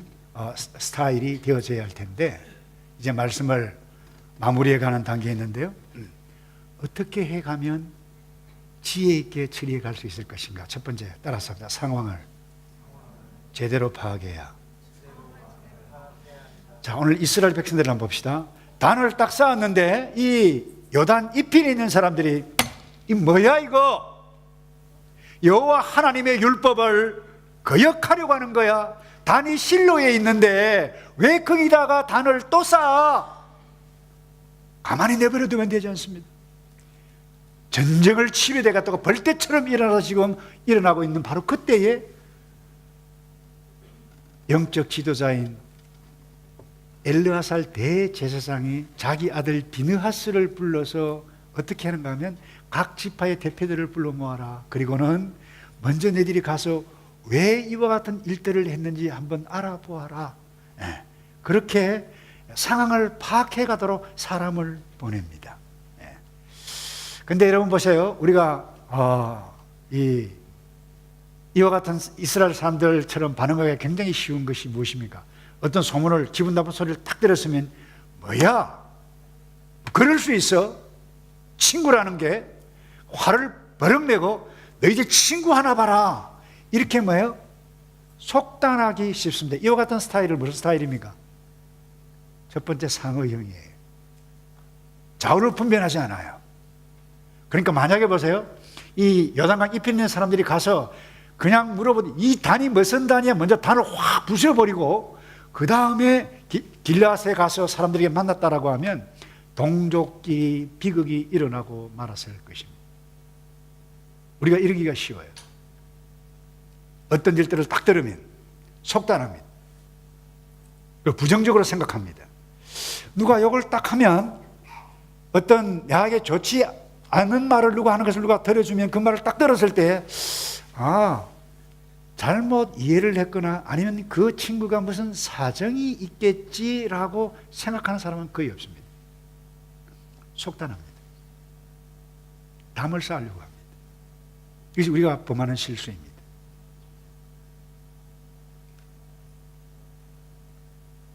스타일이 되어져야 할 텐데, 이제 말씀을 마무리해 가는 단계에 있는데요. 어떻게 해가면 지혜 있게 처리해 갈 수 있을 것인가. 첫 번째, 따라서 합니다. 상황을 제대로 파악해야. 자, 오늘 이스라엘 백성들을 한번 봅시다. 단을 딱 쌓았는데 이 요단 잎이 있는 사람들이 이 뭐야 이거? 여호와 하나님의 율법을 거역하려고 하는 거야. 단이 실로에 있는데 왜 거기다가 단을 또 쌓아? 가만히 내버려 두면 되지 않습니다. 전쟁을 치료돼 갔다가 벌떼처럼 일어나서 지금 일어나고 있는 바로 그때에 영적 지도자인 엘르아살 대제사장이 자기 아들 비느하스를 불러서 어떻게 하는가 하면 각 지파의 대표들을 불러 모아라. 그리고는 먼저 너희들이 가서 왜 이와 같은 일들을 했는지 한번 알아보아라. 그렇게 상황을 파악해 가도록 사람을 보냅니다. 근데 여러분 보세요. 우리가 이와 같은 이스라엘 사람들처럼 반응하기가 굉장히 쉬운 것이 무엇입니까? 어떤 소문을, 기분 나쁜 소리를 딱 들었으면 뭐야? 그럴 수 있어? 친구라는 게 화를 버럭 내고 너희들 친구 하나 봐라, 이렇게 뭐예요? 속단하기 쉽습니다. 이와 같은 스타일은 무슨 스타일입니까? 첫 번째, 상어형이에요. 좌우를 분별하지 않아요. 그러니까 만약에 보세요, 이 요단강 잎 있는 사람들이 가서 그냥 물어보니 이 단이 무슨 단이야? 먼저 단을 확 부숴버리고 그 다음에 길라앗에 가서 사람들에게 만났다라고 하면 동족끼리 비극이 일어나고 말았을 것입니다. 우리가 이러기가 쉬워요. 어떤 일들을 딱 들으면 속단합니다. 부정적으로 생각합니다. 누가 욕을 딱 하면 어떤 나에게 좋지 않은 말을 누가 하는 것을 누가 들어주면 그 말을 딱 들었을 때 잘못 이해를 했거나 아니면 그 친구가 무슨 사정이 있겠지라고 생각하는 사람은 거의 없습니다. 속단합니다. 담을 쌓으려고 합니다. 이것이 우리가 범하는 실수입니다.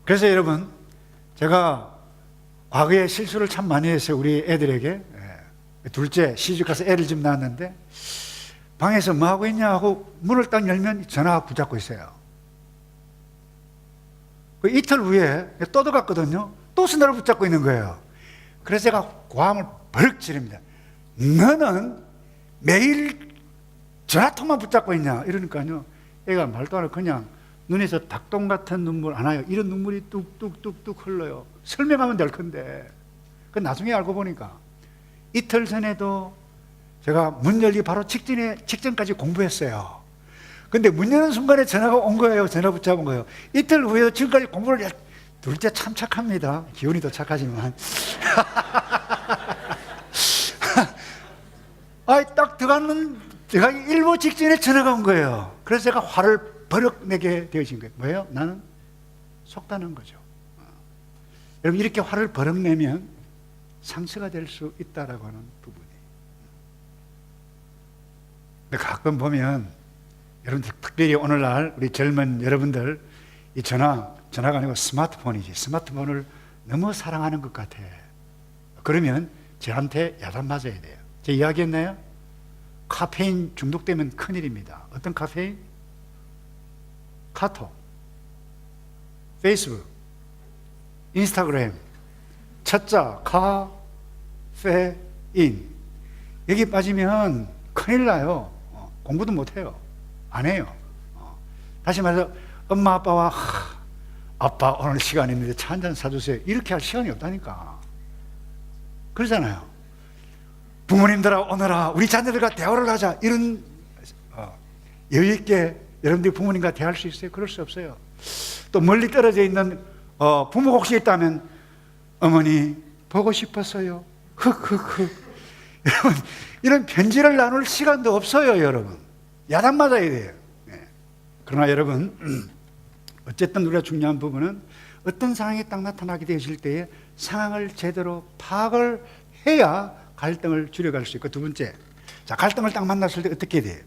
그래서 여러분, 제가 과거에 실수를 참 많이 했어요. 우리 애들에게. 둘째 시집가서 애를 집 낳았는데 방에서 뭐 하고 있냐 하고 문을 딱 열면 전화가 붙잡고 있어요. 그 이틀 후에 또 들어갔거든요. 또 전화를 붙잡고 있는 거예요. 그래서 제가 고함을 버럭 지릅니다. 너는 매일 전화통만 붙잡고 있냐 이러니까요. 애가 말도 안 하고 그냥 눈에서 닭똥 같은 눈물 안 와요. 이런 눈물이 뚝뚝뚝뚝 흘러요. 설명하면 될 건데. 그 나중에 알고 보니까 이틀 전에도 제가 문 열기 바로 직전까지 공부했어요. 근데 문 여는 순간에 전화가 온 거예요. 전화 붙잡은 거예요. 이틀 후에도 지금까지 공부를 둘째 참 착합니다. 기운이 더 착하지만. 딱 들어가는 일보 직전에 전화가 온 거예요. 그래서 제가 화를 버럭 내게 되어진 거예요. 뭐예요? 나는 속단한 거죠. 여러분, 이렇게 화를 버럭 내면 상처가 될 수 있다라고 하는 부분이에요. 근데 가끔 보면 여러분들 특별히 오늘날 우리 젊은 여러분들 이 전화가 아니고 스마트폰이지. 스마트폰을 너무 사랑하는 것 같아. 그러면 저한테 야단 맞아야 돼요. 제가 이야기했나요? 카페인 중독되면 큰일입니다. 어떤 카페인? 카톡, 페이스북, 인스타그램, 첫자, 카페인. 여기 빠지면 큰일 나요. 공부도 못해요. 안 해요. 다시 말해서 엄마 아빠와 아빠 오늘 시간 있는데 차 한잔 사주세요. 이렇게 할 시간이 없다니까. 그러잖아요. 부모님들아 오너라 우리 자녀들과 대화를 하자. 이런 여유 있게 여러분들이 부모님과 대화할 수 있어요? 그럴 수 없어요. 또 멀리 떨어져 있는 부모가 혹시 있다면 어머니 보고 싶었어요. 흑흑흑. 여러분 이런 편지를 나눌 시간도 없어요. 여러분 야단 맞아야 돼요. 그러나 여러분 어쨌든 우리가 중요한 부분은 어떤 상황이 딱 나타나게 되실 때에 상황을 제대로 파악을 해야 갈등을 줄여갈 수 있고, 두 번째, 자 갈등을 딱 만났을 때 어떻게 돼요?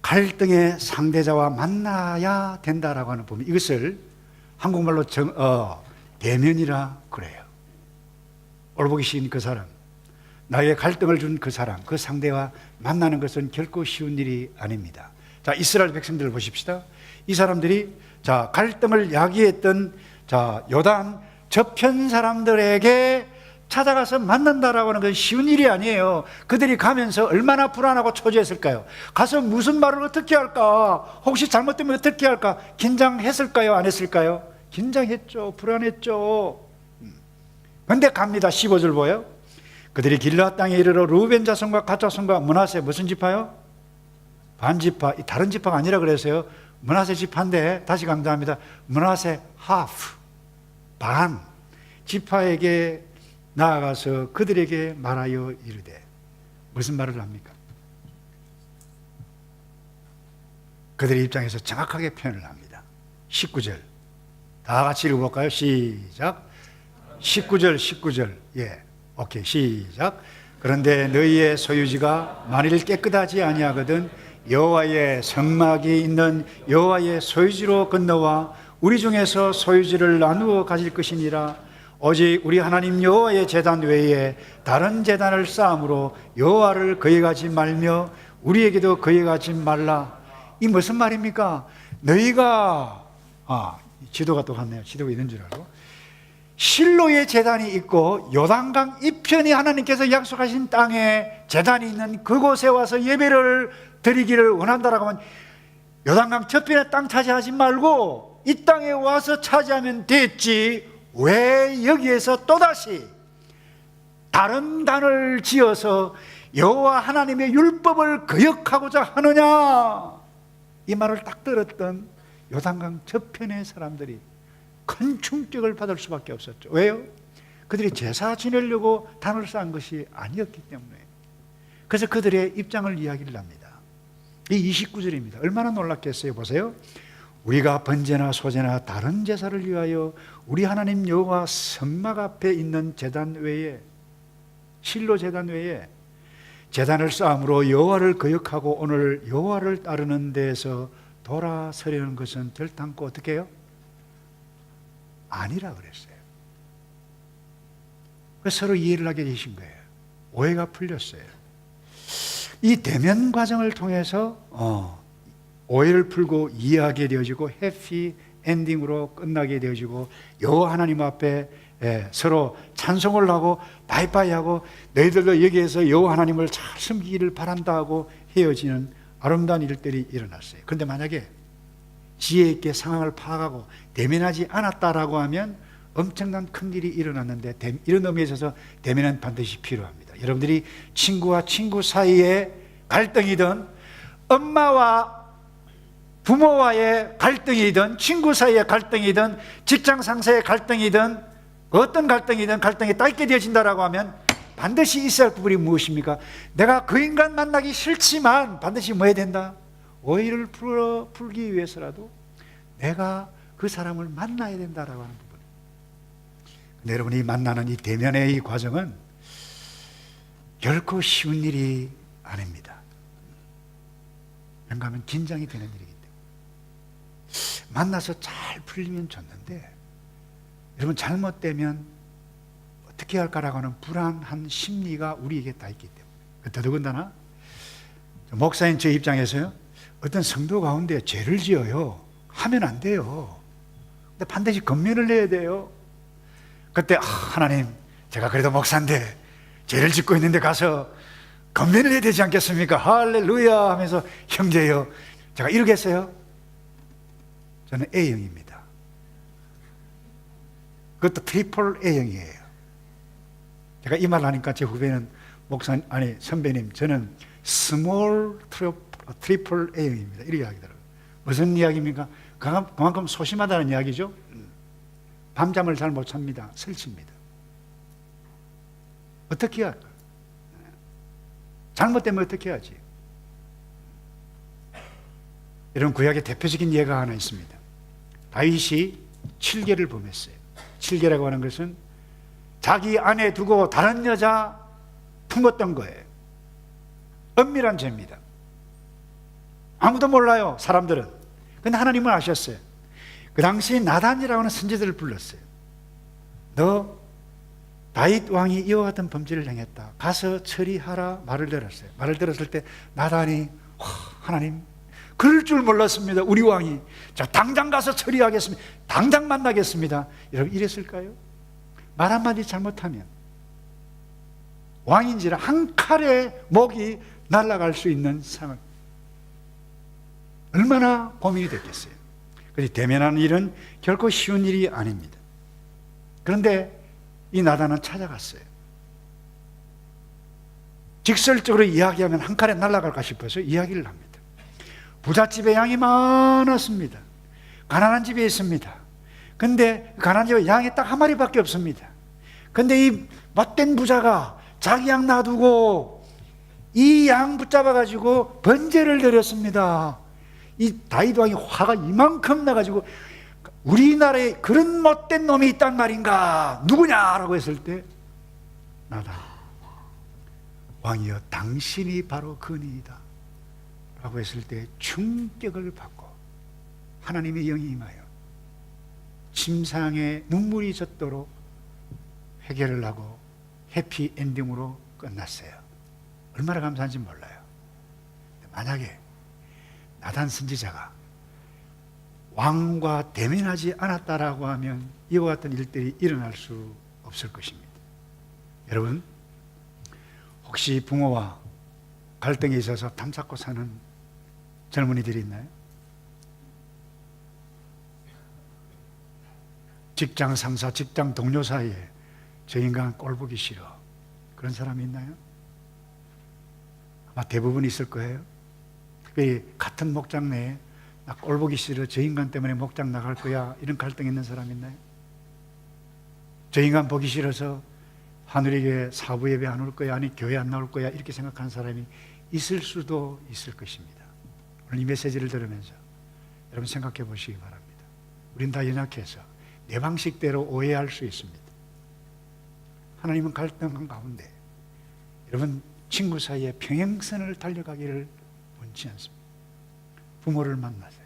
갈등의 상대자와 만나야 된다라고 하는 부분, 이것을 한국말로 대면이라 그래요. 올보기 쉬운 그 사람, 나에게 갈등을 준 그 사람, 그 상대와 만나는 것은 결코 쉬운 일이 아닙니다. 자 이스라엘 백성들을 보십시다. 이 사람들이 자 갈등을 야기했던 자 요단 저편 사람들에게 찾아가서 만난다라고 하는 건 쉬운 일이 아니에요. 그들이 가면서 얼마나 불안하고 초조했을까요? 가서 무슨 말을 어떻게 할까? 혹시 잘못되면 어떻게 할까? 긴장했을까요? 안 했을까요? 긴장했죠. 불안했죠. 근데 갑니다. 15절 보여요. 그들이 길르앗 땅에 이르러 루벤 자손과 갓 자손과 므낫세 무슨 지파요? 반지파. 다른 지파가 아니라 그래서요. 므낫세 지파인데 다시 강조합니다. 므낫세 하프 반 지파에게 나아가서 그들에게 말하여 이르되, 무슨 말을 합니까? 그들의 입장에서 정확하게 표현을 합니다. 19절 다 같이 읽어볼까요? 시작. 19절 예, 오케이 시작. 그런데 너희의 소유지가 만일 깨끗하지 아니하거든 여호와의 성막이 있는 여호와의 소유지로 건너와 우리 중에서 소유지를 나누어 가질 것이니라. 오직 우리 하나님 여호와의 제단 외에 다른 제단을 쌓음으로 여호와를 거역하지 말며 우리에게도 거역하지 말라. 이 무슨 말입니까? 너희가 지도가 또 갔네요. 지도가 있는 줄 알고 실로의 제단이 있고 요단강 이편이 하나님께서 약속하신 땅에 제단이 있는 그곳에 와서 예배를 드리기를 원한다라고 하면 요단강 저편에 땅 차지하지 말고 이 땅에 와서 차지하면 됐지, 왜 여기에서 또다시 다른 단을 지어서 여호와 하나님의 율법을 거역하고자 하느냐? 이 말을 딱 들었던 요단강 저편의 사람들이 큰 충격을 받을 수밖에 없었죠. 왜요? 그들이 제사 지내려고 단을 쌓은 것이 아니었기 때문에. 그래서 그들의 입장을 이야기를 합니다. 이 29절입니다. 얼마나 놀랍겠어요. 보세요. 우리가 번제나 소제나 다른 제사를 위하여 우리 하나님 여호와 성막 앞에 있는 제단 외에, 실로 제단 외에 제단을 쌓음으로 여호와를 거역하고 오늘 여호와를 따르는 데에서 돌아서려는 것은 결단코 어떻게 해요? 아니라 그랬어요. 그래서 서로 이해를 하게 되신 거예요. 오해가 풀렸어요. 이 대면 과정을 통해서 오해를 풀고 이해하게 되어지고 해피 엔딩으로 끝나게 되어지고 여호와 하나님 앞에 서로 찬송을 하고 바이바이하고 너희들도 여기에서 여호와 하나님을 잘 섬기기를 바란다 하고 헤어지는 아름다운 일들이 일어났어요. 그런데 만약에 지혜 있게 상황을 파악하고 대면하지 않았다라고 하면 엄청난 큰일이 일어났는데, 이런 의미에 있어서 대면은 반드시 필요합니다. 여러분들이 친구와 친구 사이에 갈등이든 엄마와 부모와의 갈등이든 친구 사이의 갈등이든 직장 상사의 갈등이든 어떤 갈등이든 갈등이 딱 있게 되어진다라고 하면 반드시 있어야 할 부분이 무엇입니까? 내가 그 인간 만나기 싫지만 반드시 뭐 해야 된다? 오해를 풀기 위해서라도 내가 그 사람을 만나야 된다라고 하는 부분. 근데 여러분이 만나는 이 대면의 이 과정은 결코 쉬운 일이 아닙니다. 왜냐하면 긴장이 되는 일이기 때문에. 만나서 잘 풀리면 좋는데 여러분 잘못되면 어떻게 할까라고 하는 불안한 심리가 우리에게 다 있기 때문에. 더더군다나 목사인 제 입장에서요, 어떤 성도 가운데 죄를 지어요 하면 안 돼요. 근데 반드시 권면을 해야 돼요. 그때 하나님, 제가 그래도 목사인데 죄를 짓고 있는데 가서 권면을 해야 되지 않겠습니까? 할렐루야 하면서 형제요, 제가 이러겠어요? 저는 A형입니다. 그것도 트리플 A형이에요. 제가 이 말을 하니까 제 후배는 선배님, 저는 스몰 트리플 A형입니다. 이렇게 이야기더라고요. 무슨 이야기입니까? 그만큼 소심하다는 이야기죠. 밤잠을 잘 못 잡니다. 설치입니다. 어떻게 할까? 잘못되면 어떻게 하지? 이런 구약의 대표적인 예가 하나 있습니다. 다윗이 7계를 범했어요. 7계라고 하는 것은 자기 안에 두고 다른 여자 품었던 거예요. 엄밀한 죄입니다. 아무도 몰라요, 사람들은. 근데 하나님은 아셨어요. 그 당시 나단이라고 하는 선지자를 불렀어요. 너 다윗 왕이 이와 같은 범죄를 행했다. 가서 처리하라 말을 들었어요. 말을 들었을 때 나단이 하나님, 그럴 줄 몰랐습니다. 우리 왕이. 자, 당장 가서 처리하겠습니다. 당장 만나겠습니다. 여러분 이랬을까요? 말 한마디 잘못하면 왕인지라 한 칼에 목이 날아갈 수 있는 상황. 얼마나 고민이 됐겠어요. 그래서 대면하는 일은 결코 쉬운 일이 아닙니다. 그런데 이 나단은 찾아갔어요. 직설적으로 이야기하면 한 칼에 날아갈까 싶어서 이야기를 합니다. 부잣집에 양이 많았습니다. 가난한 집에 있습니다. 근데 가난한 집에 양이 딱 한 마리밖에 없습니다. 근데 이 못된 부자가 자기 양 놔두고 이 양 붙잡아가지고 번제를 드렸습니다. 이 다윗 왕이 화가 이만큼 나가지고 우리나라에 그런 못된 놈이 있단 말인가? 누구냐라고 했을 때 나다. 왕이여, 당신이 바로 그니이다 라고 했을 때 충격을 받고 하나님의 영이 임하여 침상에 눈물이 젖도록 해결을 하고 해피 엔딩으로 끝났어요. 얼마나 감사한지 몰라요. 만약에 나단 선지자가 왕과 대면하지 않았다라고 하면 이와 같은 일들이 일어날 수 없을 것입니다. 여러분, 혹시 부모와 갈등이 있어서 담잡고 사는 젊은이들이 있나요? 직장 상사, 직장 동료 사이에 저 인간 꼴 보기 싫어, 그런 사람이 있나요? 아마 대부분 있을 거예요. 특별히 같은 목장 내에 나 꼴 보기 싫어, 저 인간 때문에 목장 나갈 거야, 이런 갈등 있는 사람 있나요? 저 인간 보기 싫어서 하늘에게 사부 예배 안 올 거야, 아니 교회 안 나올 거야, 이렇게 생각하는 사람이 있을 수도 있을 것입니다. 오늘 이 메시지를 들으면서 여러분 생각해 보시기 바랍니다. 우린 다 연약해서 내 방식대로 오해할 수 있습니다. 하나님은 갈등한 가운데 여러분 친구 사이에 평행선을 달려가기를 원치 않습니다. 부모를 만나세요.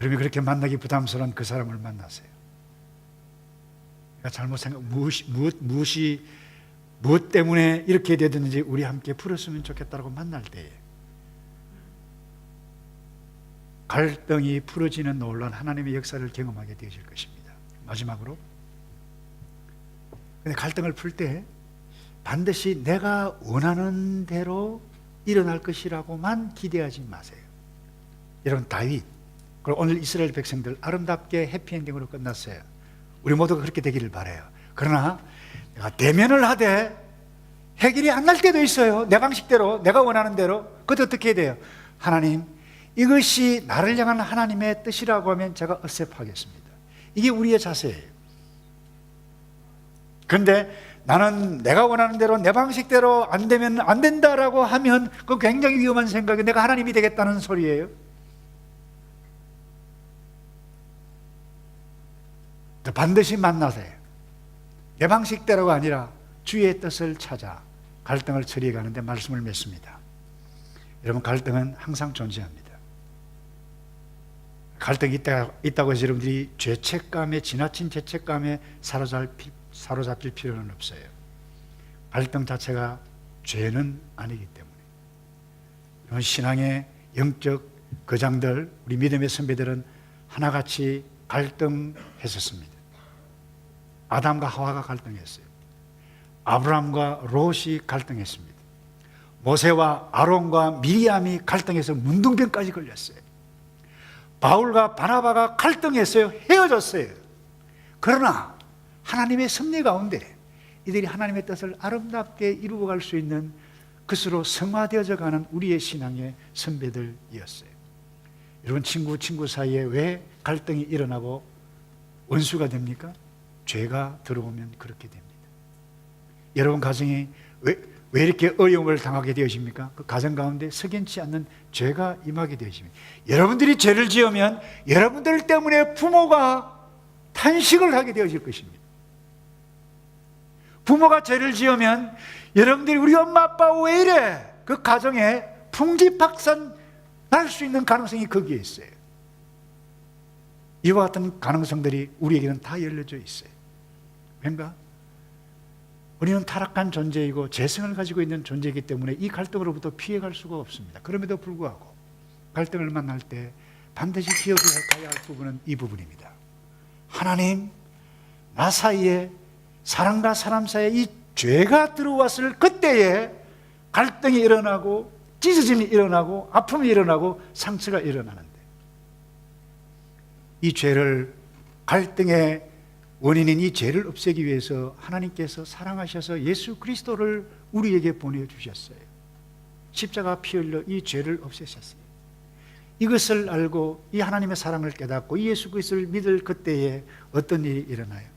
여러분이 그렇게 만나기 부담스러운 그 사람을 만나세요. 내가 잘못 생각, 무엇 때문에 이렇게 되든지 우리 함께 풀었으면 좋겠다고 만날 때에 갈등이 풀어지는 놀라운 하나님의 역사를 경험하게 되어질 것입니다. 마지막으로, 근데 갈등을 풀 때 반드시 내가 원하는 대로 일어날 것이라고만 기대하지 마세요. 여러분, 다윗, 그리고 오늘 이스라엘 백성들 아름답게 해피엔딩으로 끝났어요. 우리 모두가 그렇게 되기를 바라요. 그러나 내가 대면을 하되 해결이 안 날 때도 있어요. 내 방식대로, 내가 원하는 대로. 그때 어떻게 해야 돼요? 하나님, 이것이 나를 향한 하나님의 뜻이라고 하면 제가 억셉하겠습니다. 이게 우리의 자세예요. 그런데 나는 내가 원하는 대로, 내 방식대로 안 되면 안 된다라고 하면 그건 굉장히 위험한 생각이에요. 내가 하나님이 되겠다는 소리예요. 반드시 만나세요. 내 방식대로가 아니라 주의 뜻을 찾아 갈등을 처리해 가는데 말씀을 맺습니다. 여러분, 갈등은 항상 존재합니다. 갈등이 있다고 해서 여러분들이 죄책감에, 지나친 죄책감에 사로잡힐 필요는 없어요. 갈등 자체가 죄는 아니기 때문에. 여러분, 신앙의 영적 거장들, 우리 믿음의 선배들은 하나같이 갈등했었습니다. 아담과 하와가 갈등했어요. 아브라함과 롯이 갈등했습니다. 모세와 아론과 미리암이 갈등해서 문둥병까지 걸렸어요. 바울과 바나바가 갈등했어요. 헤어졌어요. 그러나 하나님의 섭리 가운데 이들이 하나님의 뜻을 아름답게 이루어갈 수 있는 그것으로 성화되어져 가는 우리의 신앙의 선배들이었어요. 여러분, 친구 사이에 왜 갈등이 일어나고 원수가 됩니까? 죄가 들어오면 그렇게 됩니다. 여러분 가정이 왜 이렇게 어려움을 당하게 되어집니까? 그 가정 가운데 석연치 않는 죄가 임하게 되어집니다. 여러분들이 죄를 지으면 여러분들 때문에 부모가 탄식을 하게 되어질 것입니다. 부모가 죄를 지으면 여러분들이 우리 엄마 아빠 왜 이래? 그 가정에 풍지박산 날 수 있는 가능성이 거기에 있어요. 이와 같은 가능성들이 우리에게는 다 열려져 있어요. 왠가? 우리는 타락한 존재이고 죄성을 가지고 있는 존재이기 때문에 이 갈등으로부터 피해갈 수가 없습니다. 그럼에도 불구하고 갈등을 만날 때 반드시 기억해야 할 부분은 이 부분입니다. 하나님, 나 사이에, 사람과 사람 사이에 이 죄가 들어왔을 그때에 갈등이 일어나고 찢어짐이 일어나고 아픔이 일어나고 상처가 일어나는데, 이 죄를, 갈등의 원인인 이 죄를 없애기 위해서 하나님께서 사랑하셔서 예수 그리스도를 우리에게 보내주셨어요. 십자가 피 흘려 이 죄를 없애셨어요. 이것을 알고 이 하나님의 사랑을 깨닫고 이 예수 그리스도를 믿을 그때에 어떤 일이 일어나요?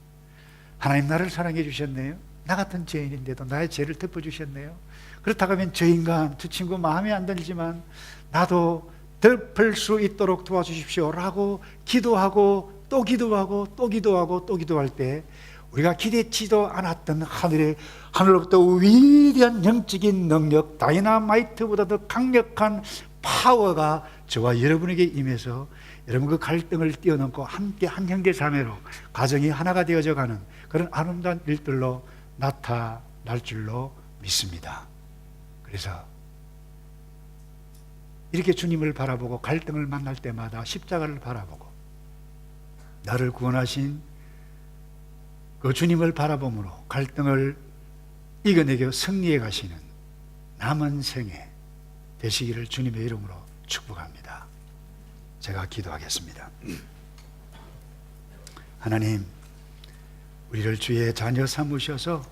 하나님, 나를 사랑해 주셨네요. 나 같은 죄인인데도 나의 죄를 덮어주셨네요. 그렇다고 하면 저 인간, 저 친구 마음에 안 들지만 나도 덮을 수 있도록 도와주십시오 라고 기도하고 또 기도하고 또 기도하고 또 기도할 때 우리가 기대치도 않았던 하늘로부터 위대한 영적인 능력, 다이나마이트보다 더 강력한 파워가 저와 여러분에게 임해서 여러분 그 갈등을 뛰어넘고 함께 한 형제 자매로 가정이 하나가 되어져 가는 그런 아름다운 일들로 나타날 줄로 믿습니다. 그래서 이렇게 주님을 바라보고 갈등을 만날 때마다 십자가를 바라보고 나를 구원하신 그 주님을 바라봄으로 갈등을 이겨내겨 승리해 가시는 남은 생애 되시기를 주님의 이름으로 축복합니다. 제가 기도하겠습니다. 하나님, 우리를 주의 자녀 삼으셔서